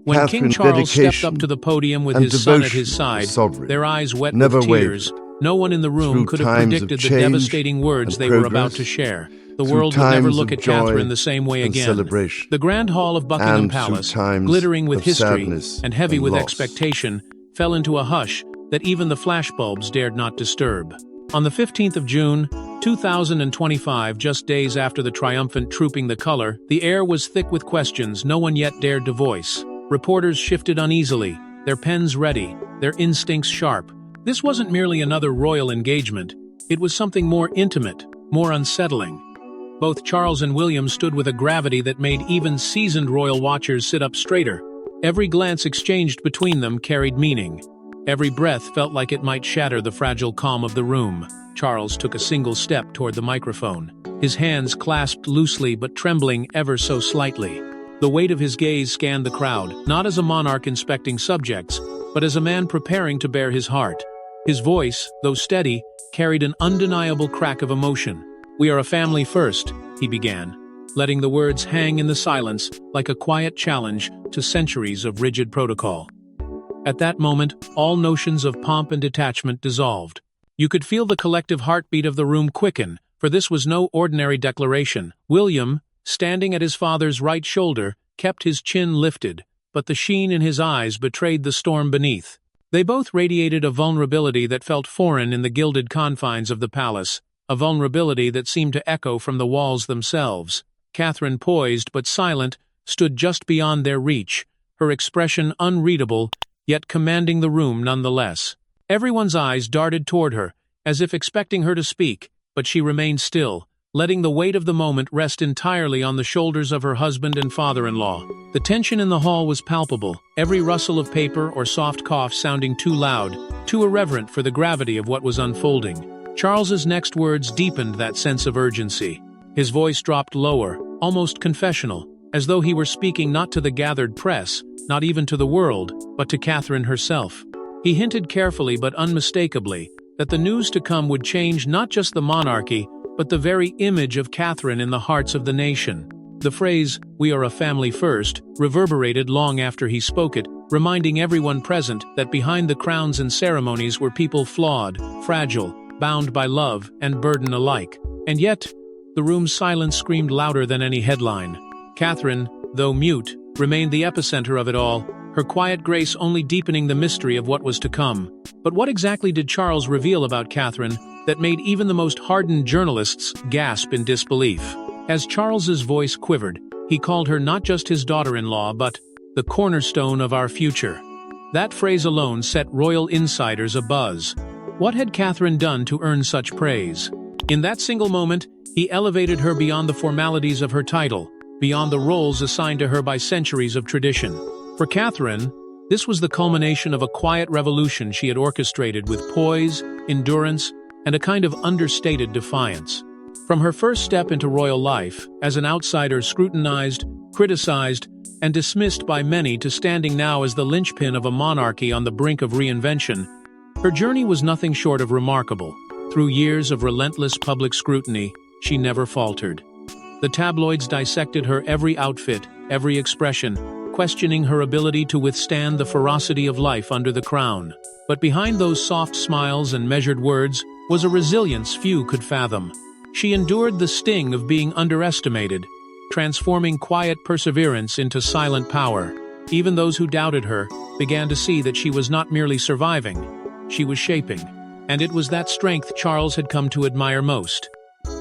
When King Catherine's Charles stepped dedication up to the podium with and his son at devotion his to side, sovereign their eyes wet never with tears, wavered. no one in the room Through could have times of predicted the change devastating words and they were about progress, to share. The through world would never times look of at joy Catherine the same way and again. celebration, The grand hall of Buckingham and through Palace, times glittering with of history sadness and heavy and with loss. expectation, fell into a hush that even the flashbulbs dared not disturb. On the 15th of June, 2025, just days after the triumphant trooping the color, the air was thick with questions no one yet dared to voice. Reporters shifted uneasily, their pens ready, their instincts sharp. This wasn't merely another royal engagement. It was something more intimate, more unsettling. Both Charles and William stood with a gravity that made even seasoned royal watchers sit up straighter. Every glance exchanged between them carried meaning. Every breath felt like it might shatter the fragile calm of the room. Charles took a single step toward the microphone, his hands clasped loosely but trembling ever so slightly. The weight of his gaze scanned the crowd, not as a monarch inspecting subjects, but as a man preparing to bare his heart. His voice, though steady, carried an undeniable crack of emotion. "We are a family first," he began, letting the words hang in the silence like a quiet challenge to centuries of rigid protocol. At that moment, all notions of pomp and detachment dissolved. You could feel the collective heartbeat of the room quicken, for this was no ordinary declaration. William, standing at his father's right shoulder, kept his chin lifted, but the sheen in his eyes betrayed the storm beneath. They both radiated a vulnerability that felt foreign in the gilded confines of the palace, a vulnerability that seemed to echo from the walls themselves. Catherine, poised but silent, stood just beyond their reach, her expression unreadable, yet commanding the room nonetheless. Everyone's eyes darted toward her, as if expecting her to speak, but she remained still, letting the weight of the moment rest entirely on the shoulders of her husband and father-in-law. The tension in the hall was palpable, every rustle of paper or soft cough sounding too loud, too irreverent for the gravity of what was unfolding. Charles's next words deepened that sense of urgency. His voice dropped lower, almost confessional, as though he were speaking not to the gathered press, not even to the world, but to Catherine herself. He hinted carefully but unmistakably that the news to come would change not just the monarchy, but the very image of Catherine in the hearts of the nation. The phrase, "We are a family first," reverberated long after he spoke it, reminding everyone present that behind the crowns and ceremonies were people flawed, fragile, bound by love and burden alike. And yet, the room's silence screamed louder than any headline. Catherine, though mute, remained the epicenter of it all, her quiet grace only deepening the mystery of what was to come. But what exactly did Charles reveal about Catherine that made even the most hardened journalists gasp in disbelief? As Charles's voice quivered, he called her not just his daughter-in-law, but the cornerstone of our future. That phrase alone set royal insiders abuzz. What had Catherine done to earn such praise? In that single moment, he elevated her beyond the formalities of her title, beyond the roles assigned to her by centuries of tradition. For Catherine, this was the culmination of a quiet revolution she had orchestrated with poise, endurance, and a kind of understated defiance. From her first step into royal life, as an outsider scrutinized, criticized, and dismissed by many, to standing now as the linchpin of a monarchy on the brink of reinvention, her journey was nothing short of remarkable. Through years of relentless public scrutiny, she never faltered. The tabloids dissected her every outfit, every expression, questioning her ability to withstand the ferocity of life under the crown. But behind those soft smiles and measured words was a resilience few could fathom. She endured the sting of being underestimated, transforming quiet perseverance into silent power. Even those who doubted her began to see that she was not merely surviving, she was shaping. And it was that strength Charles had come to admire most.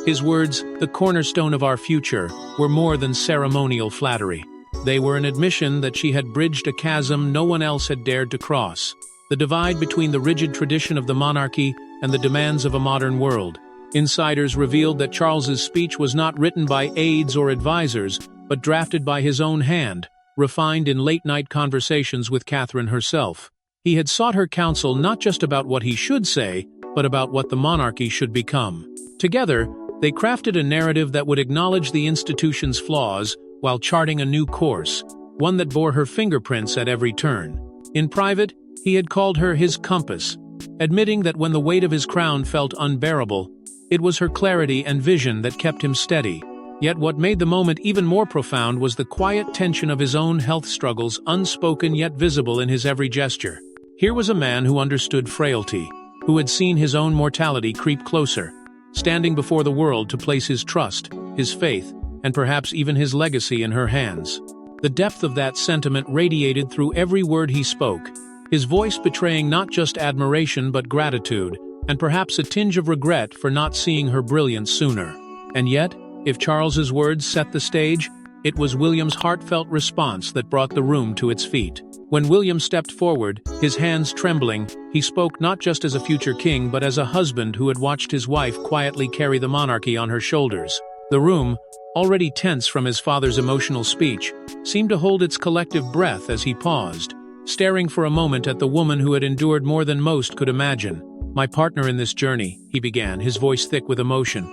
His words, "the cornerstone of our future," were more than ceremonial flattery. They were an admission that she had bridged a chasm no one else had dared to cross, the divide between the rigid tradition of the monarchy and the demands of a modern world. Insiders revealed that Charles's speech was not written by aides or advisors, but drafted by his own hand, refined in late-night conversations with Catherine herself. He had sought her counsel not just about what he should say, but about what the monarchy should become. Together, they crafted a narrative that would acknowledge the institution's flaws while charting a new course, one that bore her fingerprints at every turn. In private, he had called her his compass, admitting that when the weight of his crown felt unbearable, it was her clarity and vision that kept him steady. Yet what made the moment even more profound was the quiet tension of his own health struggles, unspoken yet visible in his every gesture. Here was a man who understood frailty, who had seen his own mortality creep closer, standing before the world to place his trust, his faith, and perhaps even his legacy in her hands. The depth of that sentiment radiated through every word he spoke, his voice betraying not just admiration but gratitude, and perhaps a tinge of regret for not seeing her brilliance sooner. And yet, if Charles's words set the stage, it was William's heartfelt response that brought the room to its feet. When William stepped forward, his hands trembling, he spoke not just as a future king but as a husband who had watched his wife quietly carry the monarchy on her shoulders. The room, already tense from his father's emotional speech, seemed to hold its collective breath as he paused, staring for a moment at the woman who had endured more than most could imagine. "My partner in this journey," he began, his voice thick with emotion,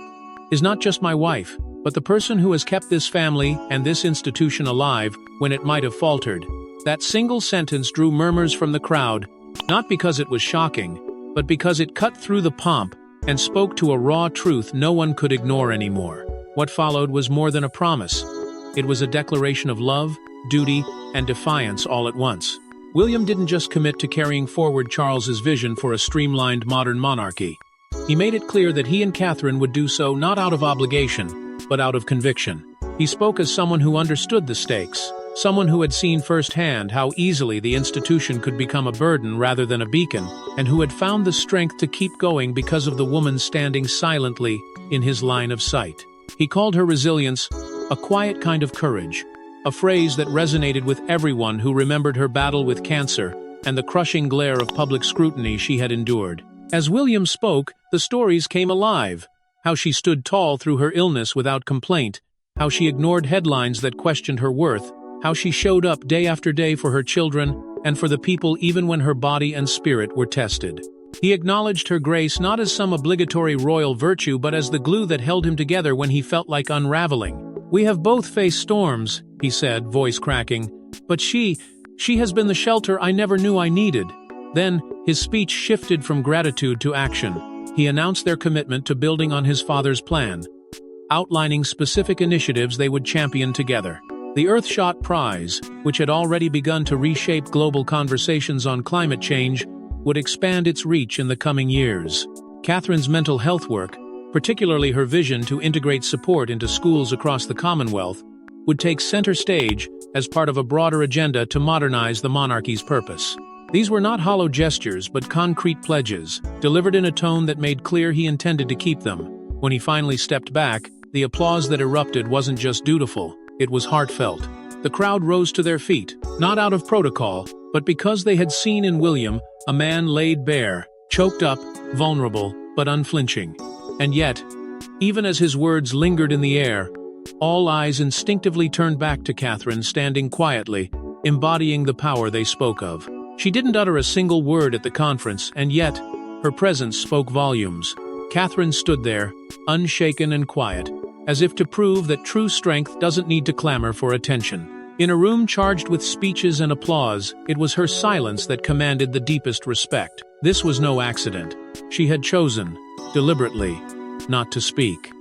"is not just my wife, but the person who has kept this family and this institution alive when it might have faltered." That single sentence drew murmurs from the crowd, not because it was shocking, but because it cut through the pomp and spoke to a raw truth no one could ignore anymore. What followed was more than a promise. It was a declaration of love, duty, and defiance all at once. William didn't just commit to carrying forward Charles's vision for a streamlined modern monarchy. He made it clear that he and Catherine would do so not out of obligation, but out of conviction. He spoke as someone who understood the stakes, someone who had seen firsthand how easily the institution could become a burden rather than a beacon, and who had found the strength to keep going because of the woman standing silently in his line of sight. He called her resilience a quiet kind of courage, a phrase that resonated with everyone who remembered her battle with cancer and the crushing glare of public scrutiny she had endured. As William spoke, the stories came alive. How she stood tall through her illness without complaint, how she ignored headlines that questioned her worth, how she showed up day after day for her children and for the people even when her body and spirit were tested. He acknowledged her grace not as some obligatory royal virtue but as the glue that held him together when he felt like unraveling. "We have both faced storms," he said, voice cracking, "but she has been the shelter I never knew I needed." Then, his speech shifted from gratitude to action. He announced their commitment to building on his father's plan, outlining specific initiatives they would champion together. The Earthshot Prize, which had already begun to reshape global conversations on climate change, would expand its reach in the coming years. Catherine's mental health work, particularly her vision to integrate support into schools across the Commonwealth, would take center stage as part of a broader agenda to modernize the monarchy's purpose. These were not hollow gestures but concrete pledges, delivered in a tone that made clear he intended to keep them. When he finally stepped back, the applause that erupted wasn't just dutiful, it was heartfelt. The crowd rose to their feet, not out of protocol, but because they had seen in William a man laid bare, choked up, vulnerable, but unflinching. And yet, even as his words lingered in the air, all eyes instinctively turned back to Catherine standing quietly, embodying the power they spoke of. She didn't utter a single word at the conference, and yet, her presence spoke volumes. Catherine stood there, unshaken and quiet, as if to prove that true strength doesn't need to clamor for attention. In a room charged with speeches and applause, it was her silence that commanded the deepest respect. This was no accident. She had chosen, deliberately, not to speak.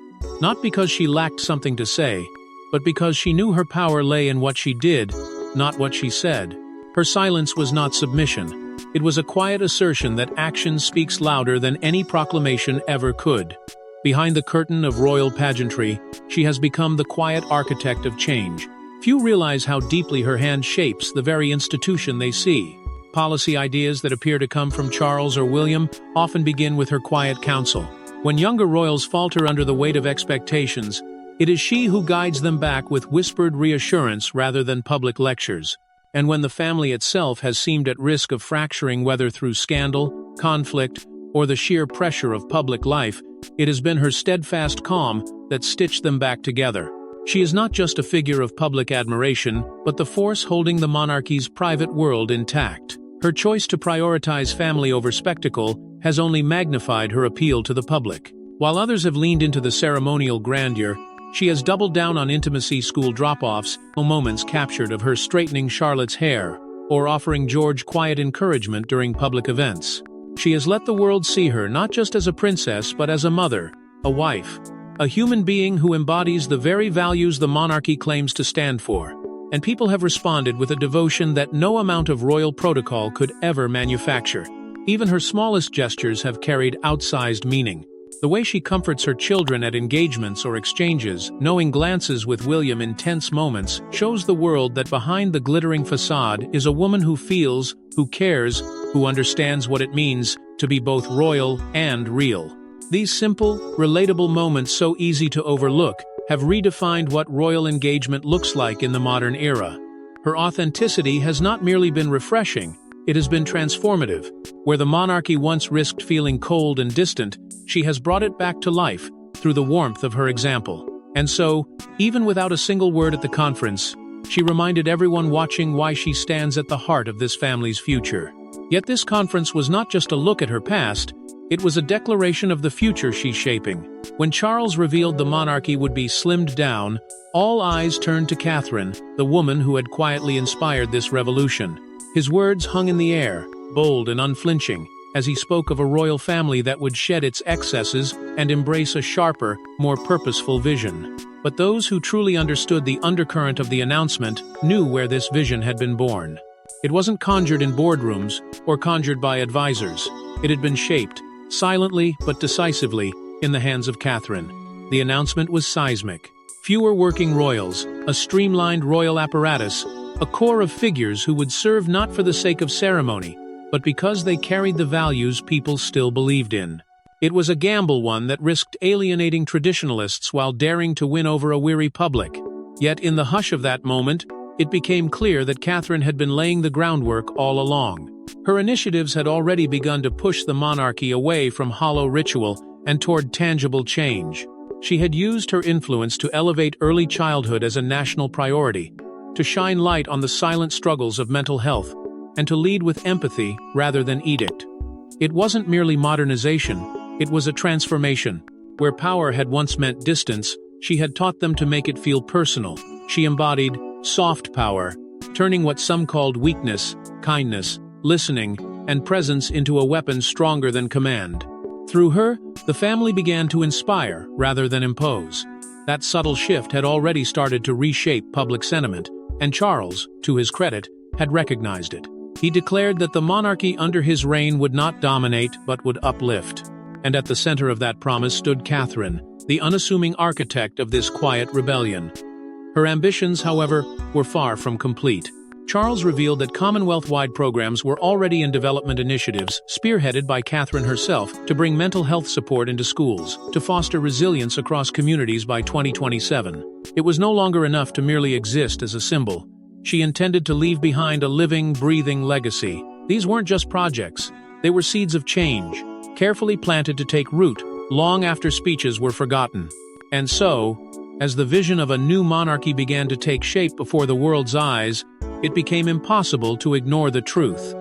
Not because she lacked something to say, but because she knew her power lay in what she did, not what she said. Her silence was not submission. It was a quiet assertion that action speaks louder than any proclamation ever could. Behind the curtain of royal pageantry, she has become the quiet architect of change. Few realize how deeply her hand shapes the very institution they see. Policy ideas that appear to come from Charles or William often begin with her quiet counsel. When younger royals falter under the weight of expectations, it is she who guides them back with whispered reassurance rather than public lectures. And when the family itself has seemed at risk of fracturing whether through scandal, conflict, or the sheer pressure of public life, it has been her steadfast calm that stitched them back together. She is not just a figure of public admiration, but the force holding the monarchy's private world intact. Her choice to prioritize family over spectacle has only magnified her appeal to the public. While others have leaned into the ceremonial grandeur, she has doubled down on intimacy school drop-offs, moments captured of her straightening Charlotte's hair, or offering George quiet encouragement during public events. She has let the world see her not just as a princess but as a mother, a wife, a human being who embodies the very values the monarchy claims to stand for. And people have responded with a devotion that no amount of royal protocol could ever manufacture. Even her smallest gestures have carried outsized meaning. The way she comforts her children at engagements or exchanges, knowing glances with William in tense moments, shows the world that behind the glittering facade is a woman who feels, who cares, who understands what it means to be both royal and real. These simple, relatable moments, so easy to overlook, have redefined what royal engagement looks like in the modern era. Her authenticity has not merely been refreshing, it has been transformative. Where the monarchy once risked feeling cold and distant, she has brought it back to life through the warmth of her example. And so, even without a single word at the conference, she reminded everyone watching why she stands at the heart of this family's future. Yet this conference was not just a look at her past, it was a declaration of the future she's shaping. When Charles revealed the monarchy would be slimmed down, all eyes turned to Catherine, the woman who had quietly inspired this revolution. His words hung in the air, bold and unflinching, as he spoke of a royal family that would shed its excesses and embrace a sharper, more purposeful vision. But those who truly understood the undercurrent of the announcement knew where this vision had been born. It wasn't conjured in boardrooms or conjured by advisors. It had been shaped, silently but decisively, in the hands of Catherine. The announcement was seismic. Fewer working royals, a streamlined royal apparatus, a core of figures who would serve not for the sake of ceremony, but because they carried the values people still believed in. It was a gamble, one that risked alienating traditionalists while daring to win over a weary public. Yet in the hush of that moment, it became clear that Catherine had been laying the groundwork all along. Her initiatives had already begun to push the monarchy away from hollow ritual and toward tangible change. She had used her influence to elevate early childhood as a national priority, to shine light on the silent struggles of mental health, and to lead with empathy rather than edict. It wasn't merely modernization, it was a transformation. Where power had once meant distance, she had taught them to make it feel personal. She embodied soft power, turning what some called weakness, kindness, listening, and presence into a weapon stronger than command. Through her, the family began to inspire rather than impose. That subtle shift had already started to reshape public sentiment, and Charles, to his credit, had recognized it. He declared that the monarchy under his reign would not dominate but would uplift. And at the center of that promise stood Catherine, the unassuming architect of this quiet rebellion. Her ambitions, however, were far from complete. Charles revealed that Commonwealth-wide programs were already in development, initiatives, spearheaded by Catherine herself, to bring mental health support into schools, to foster resilience across communities by 2027. It was no longer enough to merely exist as a symbol. She intended to leave behind a living, breathing legacy. These weren't just projects, they were seeds of change, carefully planted to take root long after speeches were forgotten. And so, as the vision of a new monarchy began to take shape before the world's eyes, it became impossible to ignore the truth.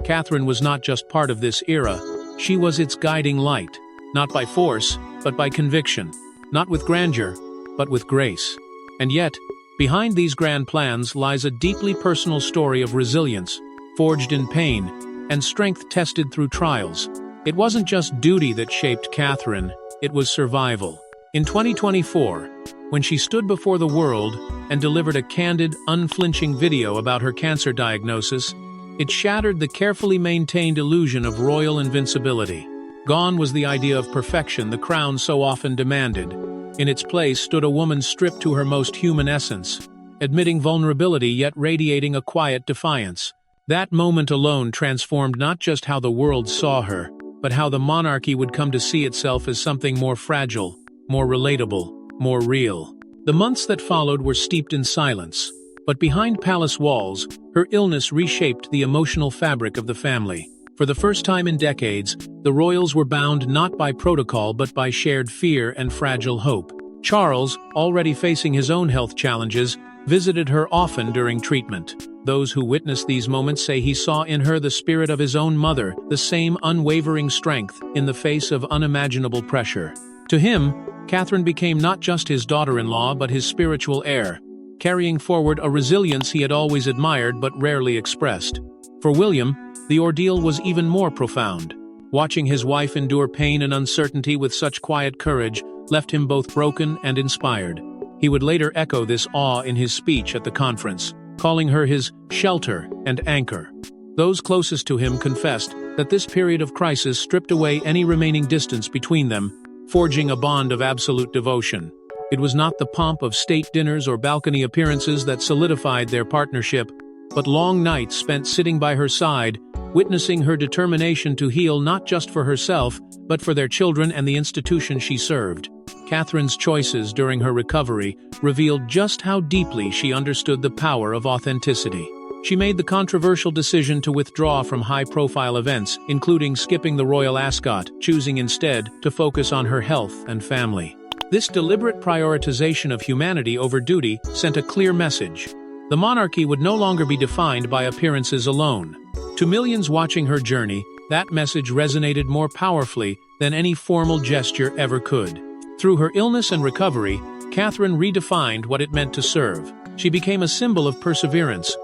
Catherine was not just part of this era, she was its guiding light, not by force, but by conviction, not with grandeur, but with grace. And yet, behind these grand plans lies a deeply personal story of resilience, forged in pain, and strength tested through trials. It wasn't just duty that shaped Catherine, it was survival. In 2024, when she stood before the world and delivered a candid, unflinching video about her cancer diagnosis, it shattered the carefully maintained illusion of royal invincibility. Gone was the idea of perfection the crown so often demanded. In its place stood a woman stripped to her most human essence, admitting vulnerability yet radiating a quiet defiance. That moment alone transformed not just how the world saw her, but how the monarchy would come to see itself as something more fragile, more relatable, more real. The months that followed were steeped in silence, but behind palace walls, her illness reshaped the emotional fabric of the family. For the first time in decades, the royals were bound not by protocol but by shared fear and fragile hope. Charles, already facing his own health challenges, visited her often during treatment. Those who witnessed these moments say he saw in her the spirit of his own mother, the same unwavering strength in the face of unimaginable pressure. To him, Catherine became not just his daughter-in-law but his spiritual heir, carrying forward a resilience he had always admired but rarely expressed. For William, the ordeal was even more profound. Watching his wife endure pain and uncertainty with such quiet courage left him both broken and inspired. He would later echo this awe in his speech at the conference, calling her his shelter and anchor. Those closest to him confessed that this period of crisis stripped away any remaining distance between them, forging a bond of absolute devotion. It was not the pomp of state dinners or balcony appearances that solidified their partnership, but long nights spent sitting by her side, witnessing her determination to heal not just for herself, but for their children and the institution she served. Catherine's choices during her recovery revealed just how deeply she understood the power of authenticity. She made the controversial decision to withdraw from high-profile events, including skipping the royal ascot, choosing instead to focus on her health and family. This deliberate prioritization of humanity over duty sent a clear message. The monarchy would no longer be defined by appearances alone. To millions watching her journey, that message resonated more powerfully than any formal gesture ever could. Through her illness and recovery, Catherine redefined what it meant to serve. She became a symbol of perseverance,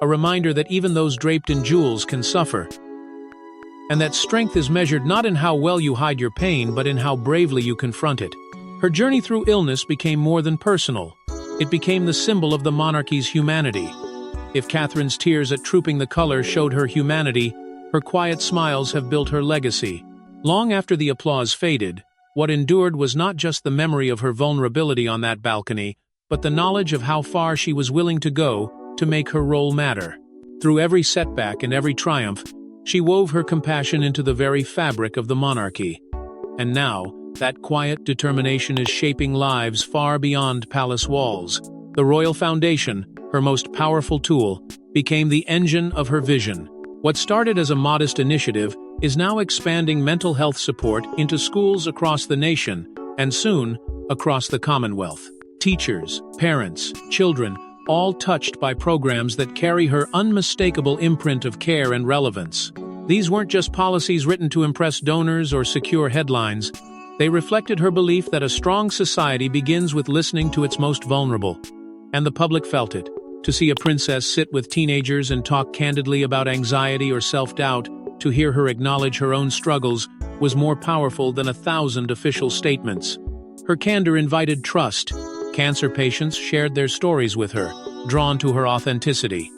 a reminder that even those draped in jewels can suffer, and that strength is measured not in how well you hide your pain but in how bravely you confront it. Her journey through illness became more than personal. It became the symbol of the monarchy's humanity. If Catherine's tears at Trooping the Color showed her humanity, her quiet smiles have built her legacy. Long after the applause faded, what endured was not just the memory of her vulnerability on that balcony, but the knowledge of how far she was willing to go to make her role matter. Through every setback and every triumph, she wove her compassion into the very fabric of the monarchy. And now, that quiet determination is shaping lives far beyond palace walls. The royal foundation, her most powerful tool, became the engine of her vision. What started as a modest initiative is now expanding mental health support into schools across the nation, and soon, across the Commonwealth. Teachers, parents, children, all touched by programs that carry her unmistakable imprint of care and relevance. These weren't just policies written to impress donors or secure headlines. They reflected her belief that a strong society begins with listening to its most vulnerable. And the public felt it. To see a princess sit with teenagers and talk candidly about anxiety or self-doubt, to hear her acknowledge her own struggles, was more powerful than 1,000 official statements. Her candor invited trust. Cancer patients shared their stories with her, drawn to her authenticity.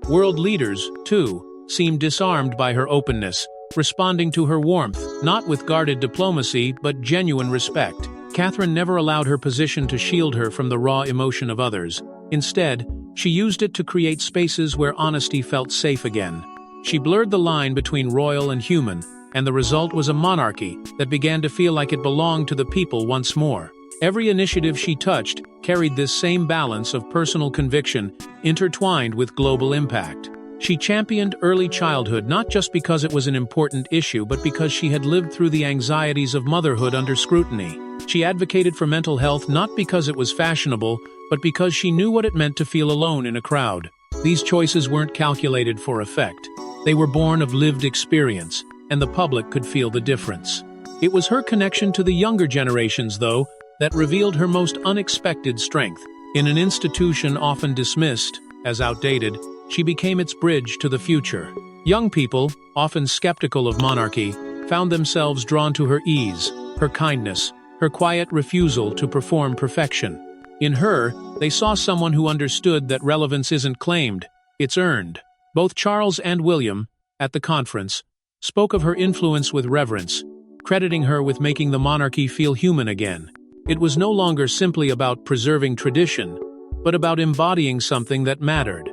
World leaders, too, seemed disarmed by her openness, responding to her warmth, not with guarded diplomacy, but genuine respect. Catherine never allowed her position to shield her from the raw emotion of others. Instead, she used it to create spaces where honesty felt safe again. She blurred the line between royal and human, and the result was a monarchy that began to feel like it belonged to the people once more. Every initiative she touched carried this same balance of personal conviction intertwined with global impact. She championed early childhood not just because it was an important issue, but because she had lived through the anxieties of motherhood under scrutiny. She advocated for mental health not because it was fashionable, but because she knew what it meant to feel alone in a crowd. These choices weren't calculated for effect. They were born of lived experience, and the public could feel the difference. It was her connection to the younger generations, though, that revealed her most unexpected strength. In an institution often dismissed as outdated, she became its bridge to the future. Young people, often skeptical of monarchy, found themselves drawn to her ease, her kindness, her quiet refusal to perform perfection. In her, they saw someone who understood that relevance isn't claimed, it's earned. Both Charles and William, at the conference, spoke of her influence with reverence, crediting her with making the monarchy feel human again. It was no longer simply about preserving tradition, but about embodying something that mattered.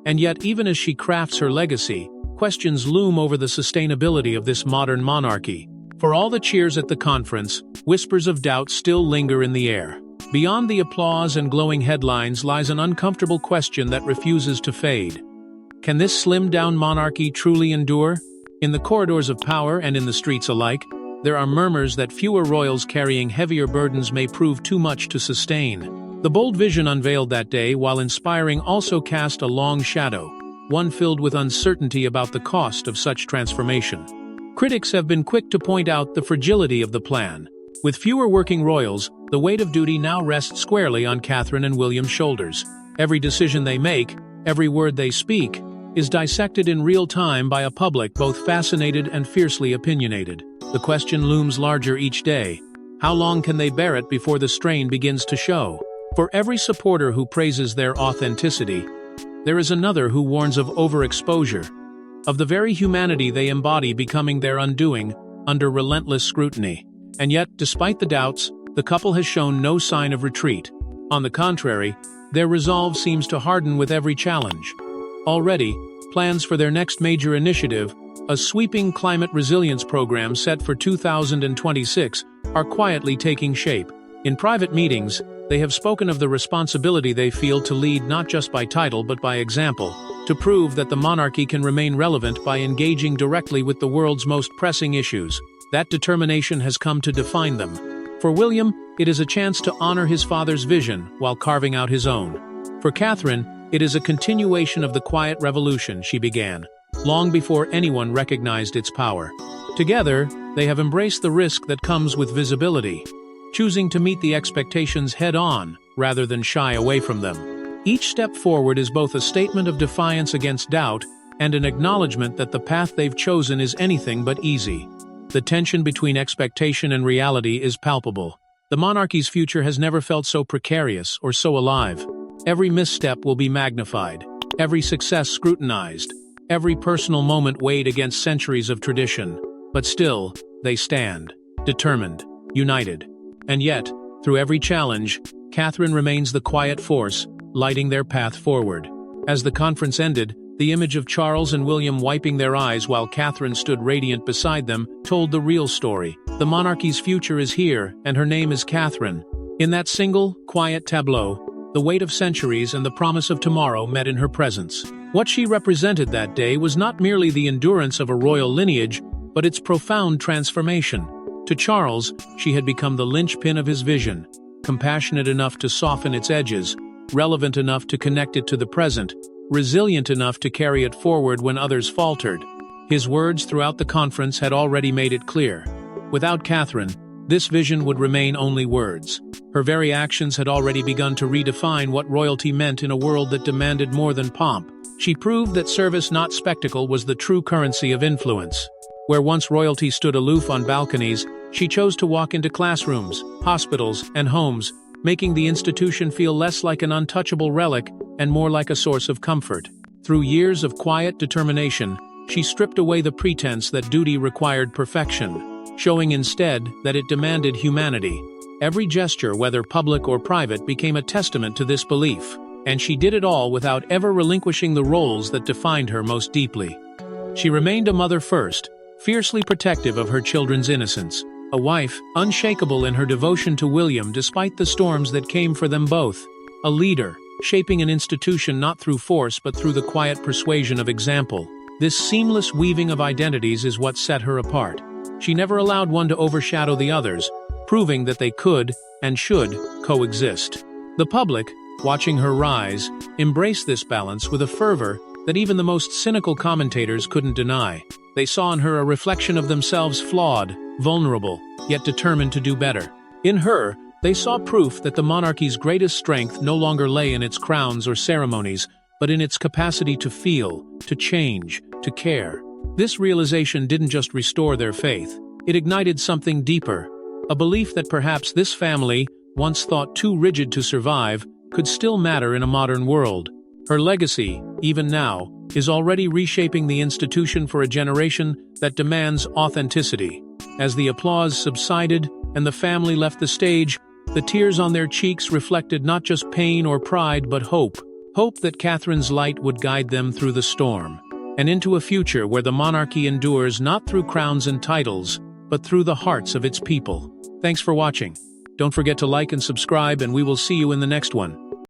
And yet, even as she crafts her legacy, questions loom over the sustainability of this modern monarchy. For all the cheers at the conference, whispers of doubt still linger in the air. Beyond the applause and glowing headlines lies an uncomfortable question that refuses to fade. Can this slimmed-down monarchy truly endure? In the corridors of power and in the streets alike, there are murmurs that fewer royals carrying heavier burdens may prove too much to sustain. The bold vision unveiled that day, while inspiring, also cast a long shadow, one filled with uncertainty about the cost of such transformation. Critics have been quick to point out the fragility of the plan. With fewer working royals, the weight of duty now rests squarely on Catherine and William's shoulders. Every decision they make, every word they speak, is dissected in real time by a public both fascinated and fiercely opinionated. The question looms larger each day. How long can they bear it before the strain begins to show? For every supporter who praises their authenticity, there is another who warns of overexposure, of the very humanity they embody becoming their undoing under relentless scrutiny. And yet, despite the doubts, the couple has shown no sign of retreat. On the contrary, their resolve seems to harden with every challenge. Already, plans for their next major initiative, a sweeping climate resilience program set for 2026, are quietly taking shape. In private meetings, they have spoken of the responsibility they feel to lead not just by title but by example, to prove that the monarchy can remain relevant by engaging directly with the world's most pressing issues. That determination has come to define them. For William, it is a chance to honor his father's vision while carving out his own. For Catherine, it is a continuation of the quiet revolution she began, long before anyone recognized its power. Together, they have embraced the risk that comes with visibility, choosing to meet the expectations head-on rather than shy away from them. Each step forward is both a statement of defiance against doubt and an acknowledgement that the path they've chosen is anything but easy. The tension between expectation and reality is palpable. The monarchy's future has never felt so precarious or so alive. Every misstep will be magnified, every success scrutinized, every personal moment weighed against centuries of tradition. But still, they stand, determined, united. And yet, through every challenge, Catherine remains the quiet force, lighting their path forward. As the conference ended, the image of Charles and William wiping their eyes while Catherine stood radiant beside them told the real story. The monarchy's future is here, and her name is Catherine. In that single, quiet tableau, the weight of centuries and the promise of tomorrow met in her presence. What she represented that day was not merely the endurance of a royal lineage, but its profound transformation. To Charles, she had become the linchpin of his vision, compassionate enough to soften its edges, relevant enough to connect it to the present, resilient enough to carry it forward when others faltered. His words throughout the conference had already made it clear. Without Catherine, this vision would remain only words. Her very actions had already begun to redefine what royalty meant in a world that demanded more than pomp. She proved that service, not spectacle, was the true currency of influence. Where once royalty stood aloof on balconies, she chose to walk into classrooms, hospitals, and homes, making the institution feel less like an untouchable relic and more like a source of comfort. Through years of quiet determination, she stripped away the pretense that duty required perfection, showing instead that it demanded humanity. Every gesture, whether public or private, became a testament to this belief, and she did it all without ever relinquishing the roles that defined her most deeply. She remained a mother first, fiercely protective of her children's innocence, a wife, unshakable in her devotion to William despite the storms that came for them both, a leader, shaping an institution not through force but through the quiet persuasion of example. This seamless weaving of identities is what set her apart. She never allowed one to overshadow the others, proving that they could and should coexist. The public, watching her rise, embraced this balance with a fervor that even the most cynical commentators couldn't deny. They saw in her a reflection of themselves, flawed, vulnerable, yet determined to do better. In her, they saw proof that the monarchy's greatest strength no longer lay in its crowns or ceremonies, but in its capacity to feel, to change, to care. This realization didn't just restore their faith, it ignited something deeper, a belief that perhaps this family, once thought too rigid to survive, could still matter in a modern world. Her legacy, even now, is already reshaping the institution for a generation that demands authenticity. As the applause subsided and the family left the stage, the tears on their cheeks reflected not just pain or pride but hope. Hope that Catherine's light would guide them through the storm, and into a future where the monarchy endures not through crowns and titles, but through the hearts of its people. Thanks for watching. Don't forget to like and subscribe, and we will see you in the next one.